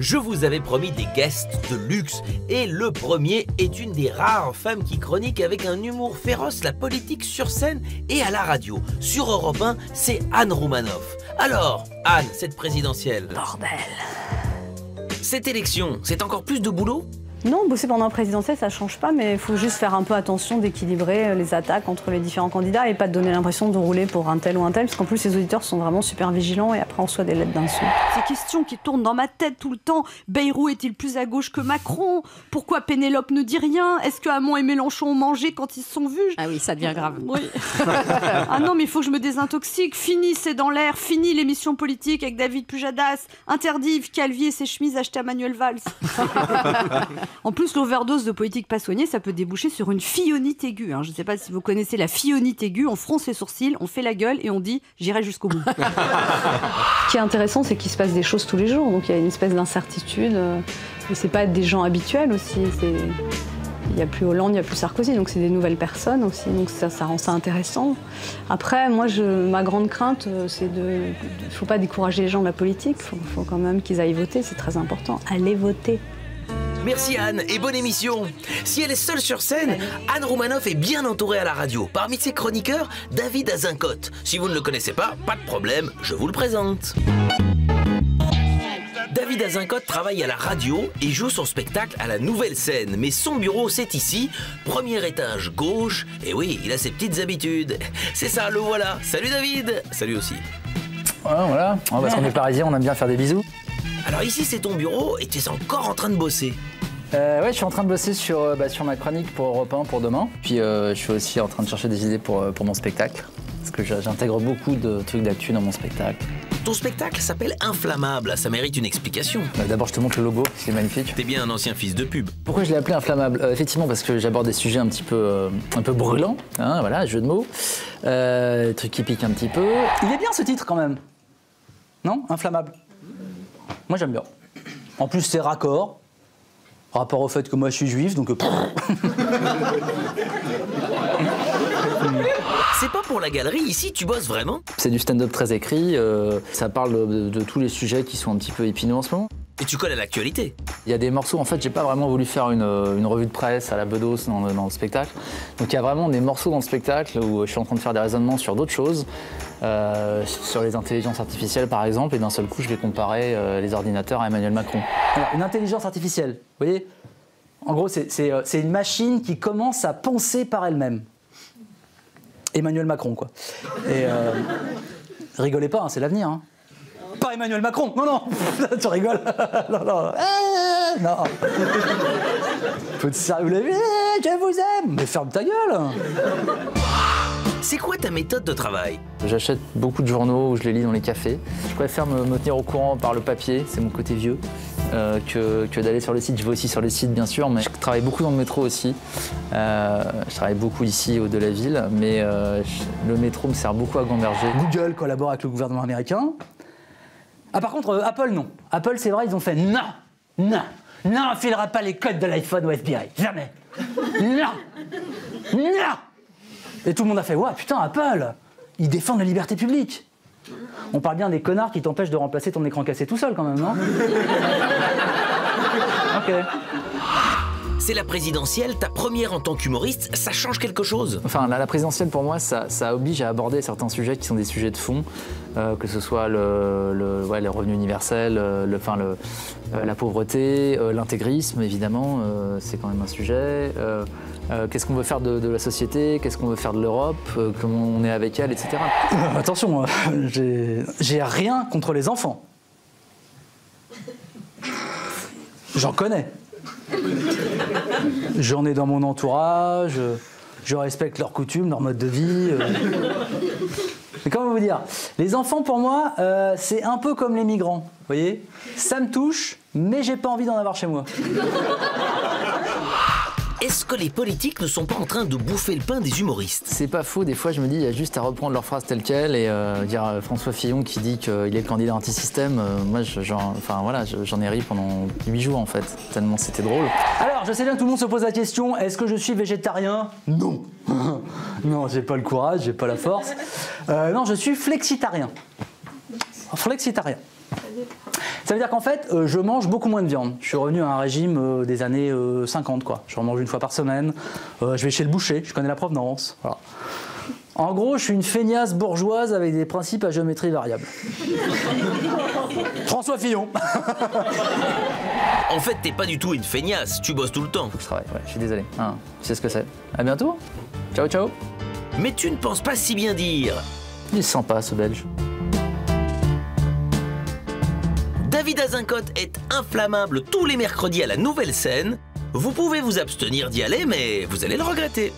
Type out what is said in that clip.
Je vous avais promis des guests de luxe et le premier est une des rares femmes qui chronique avec un humour féroce la politique sur scène et à la radio. Sur Europe 1, c'est Anne Roumanoff. Alors, Anne, cette présidentielle... Bordel. Cette élection, c'est encore plus de boulot ? Non, bosser pendant un présidentiel, ça change pas, mais il faut juste faire un peu attention d'équilibrer les attaques entre les différents candidats et pas de donner l'impression de rouler pour un tel ou un tel, parce qu'en plus les auditeurs sont vraiment super vigilants et après on reçoit des lettres d'insultes. Ces questions qui tournent dans ma tête tout le temps. Bayrou est-il plus à gauche que Macron? Pourquoi Pénélope ne dit rien? Est-ce que Hamon et Mélenchon ont mangé quand ils se sont vus? Ah oui, ça devient grave. Oui. Ah non, mais il faut que je me désintoxique. Fini, c'est dans l'air. Fini l'émission politique avec David Pujadas. Interdit Yves Calvi et ses chemises achetées à Manuel Valls. En plus, l'overdose de politique pas soignée, ça peut déboucher sur une fillonite aiguë. Je ne sais pas si vous connaissez la fillonite aiguë. On fronce les sourcils, on fait la gueule et on dit « j'irai jusqu'au bout ». Ce qui est intéressant, c'est qu'il se passe des choses tous les jours, donc il y a une espèce d'incertitude. Et c'est pas des gens habituels aussi. Il n'y a plus Hollande, il n'y a plus Sarkozy, donc c'est des nouvelles personnes aussi, donc ça rend ça intéressant. Après, moi, ma grande crainte, c'est il ne faut pas décourager les gens de la politique, il faut quand même qu'ils aillent voter, c'est très important. Allez voter. Merci Anne et bonne émission. Si elle est seule sur scène, Anne Roumanoff est bien entourée à la radio. Parmi ses chroniqueurs, David Azincote. Si vous ne le connaissez pas de problème, je vous le présente. David Azincote travaille à la radio et joue son spectacle à la Nouvelle Scène. Mais son bureau, c'est ici, premier étage gauche. Et oui, il a ses petites habitudes. C'est ça, le voilà. Salut David. Salut aussi. Voilà. Parce qu'on est parisiens, on aime bien faire des bisous. Alors ici, c'est ton bureau et tu es encore en train de bosser. Ouais, je suis en train de bosser sur ma chronique pour Europe 1 pour demain. Puis je suis aussi en train de chercher des idées pour mon spectacle. Parce que j'intègre beaucoup de trucs d'actu dans mon spectacle. Ton spectacle s'appelle Inflammable, ça mérite une explication. D'abord, je te montre le logo, c'est magnifique. T'es bien un ancien fils de pub. Pourquoi je l'ai appelé Inflammable? Effectivement, parce que j'aborde des sujets un peu brûlants, voilà, jeu de mots, des trucs qui piquent un petit peu. Il est bien ce titre quand même, non? Inflammable. Moi, j'aime bien. En plus, c'est raccord. Rapport au fait que moi, je suis juif, donc... C'est pas pour la galerie, ici, tu bosses vraiment? C'est du stand-up très écrit. Ça parle de tous les sujets qui sont un petit peu épineux en ce moment. Et tu connais l'actualité? Il y a des morceaux, en fait, j'ai pas vraiment voulu faire une revue de presse à la Bedos dans le spectacle. Donc il y a vraiment des morceaux dans le spectacle où je suis en train de faire des raisonnements sur d'autres choses, sur les intelligences artificielles par exemple, et d'un seul coup je vais comparer les ordinateurs à Emmanuel Macron. Alors, une intelligence artificielle, vous voyez? En gros, c'est une machine qui commence à penser par elle-même. Emmanuel Macron, quoi. Et rigolez pas, hein, c'est l'avenir. Hein. Pas Emmanuel Macron, non, tu rigoles. Non. Peu de sérieux, je vous aime. Mais ferme ta gueule. C'est quoi ta méthode de travail? J'achète beaucoup de journaux où je les lis dans les cafés. Je préfère me tenir au courant par le papier, c'est mon côté vieux, que d'aller sur le site. Je vais aussi sur les sites bien sûr, mais je travaille beaucoup dans le métro aussi. Je travaille beaucoup ici au de la ville, mais le métro me sert beaucoup à gamberger. Google collabore avec le gouvernement américain. Ah par contre, Apple non. Apple c'est vrai, ils ont fait non, on filera pas les codes de l'iPhone au FBI, jamais. Non. Et tout le monde a fait, ouais, putain, Apple, ils défendent la liberté publique. On parle bien des connards qui t'empêchent de remplacer ton écran cassé tout seul, quand même, non? Ok. C'est la présidentielle, ta première en tant qu'humoriste, ça change quelque chose? Enfin, la présidentielle, pour moi, ça oblige à aborder certains sujets qui sont des sujets de fond, que ce soit les revenus universels, la pauvreté, l'intégrisme, évidemment, c'est quand même un sujet. Qu'est-ce qu'on veut faire de la société, qu'est-ce qu'on veut faire de l'Europe, comment on est avec elle, etc. Attention, j'ai rien contre les enfants. J'en connais. J'en ai dans mon entourage, je respecte leurs coutumes, leur mode de vie. Mais comment vous dire? Les enfants, pour moi, c'est un peu comme les migrants. Vous voyez? Ça me touche, mais j'ai pas envie d'en avoir chez moi. Est-ce que les politiques ne sont pas en train de bouffer le pain des humoristes? C'est pas faux, des fois je me dis il y a juste à reprendre leur phrase telle quelle et dire François Fillon qui dit qu'il est le candidat anti-système, moi j'en ai ri pendant 8 jours en fait, tellement c'était drôle. Alors je sais bien que tout le monde se pose la question, est-ce que je suis végétarien? Non. Non, j'ai pas le courage, j'ai pas la force. Non, je suis flexitarien. Flexitarien. Ça veut dire qu'en fait, je mange beaucoup moins de viande. Je suis revenu à un régime des années 50, quoi. Je mange une fois par semaine. Je vais chez le boucher, je connais la provenance. Voilà. En gros, je suis une feignasse bourgeoise avec des principes à géométrie variable. François Fillon. En fait, t'es pas du tout une feignasse, tu bosses tout le temps. Je travaille, ouais, je suis désolé. Ah, tu sais ce que c'est. À bientôt. Ciao, ciao. Mais tu ne penses pas si bien dire. Il se sent pas, ce Belge. David Azincote est inflammable tous les mercredis à la Nouvelle Scène. Vous pouvez vous abstenir d'y aller, mais vous allez le regretter.